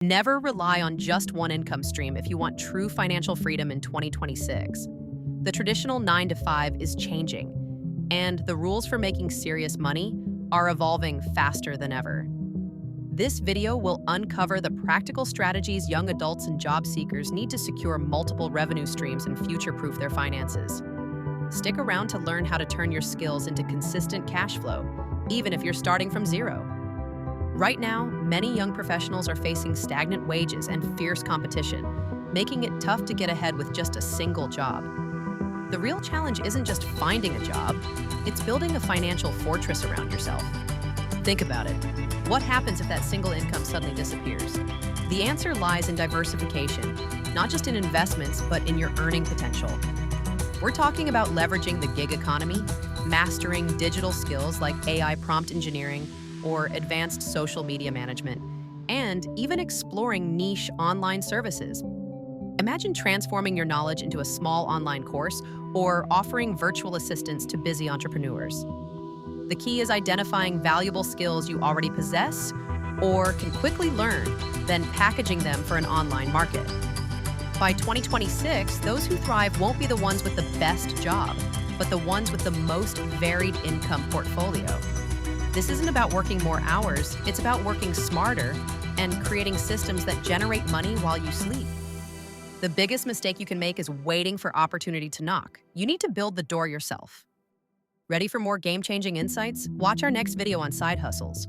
Never rely on just one income stream if you want true financial freedom in 2026. The traditional 9 to 5 is changing, and the rules for making serious money are evolving faster than ever. This video will uncover the practical strategies young adults and job seekers need to secure multiple revenue streams and future-proof their finances. Stick around to learn how to turn your skills into consistent cash flow, even if you're starting from zero. Right now, many young professionals are facing stagnant wages and fierce competition, making it tough to get ahead with just a single job. The real challenge isn't just finding a job, it's building a financial fortress around yourself. Think about it. What happens if that single income suddenly disappears? The answer lies in diversification, not just in investments, but in your earning potential. We're talking about leveraging the gig economy, mastering digital skills like AI prompt engineering, or advanced social media management, and even exploring niche online services. Imagine transforming your knowledge into a small online course or offering virtual assistants to busy entrepreneurs. The key is identifying valuable skills you already possess or can quickly learn, then packaging them for an online market. By 2026, those who thrive won't be the ones with the best job, but the ones with the most varied income portfolio. This isn't about working more hours, it's about working smarter and creating systems that generate money while you sleep. The biggest mistake you can make is waiting for opportunity to knock. You need to build the door yourself. Ready for more game-changing insights? Watch our next video on side hustles.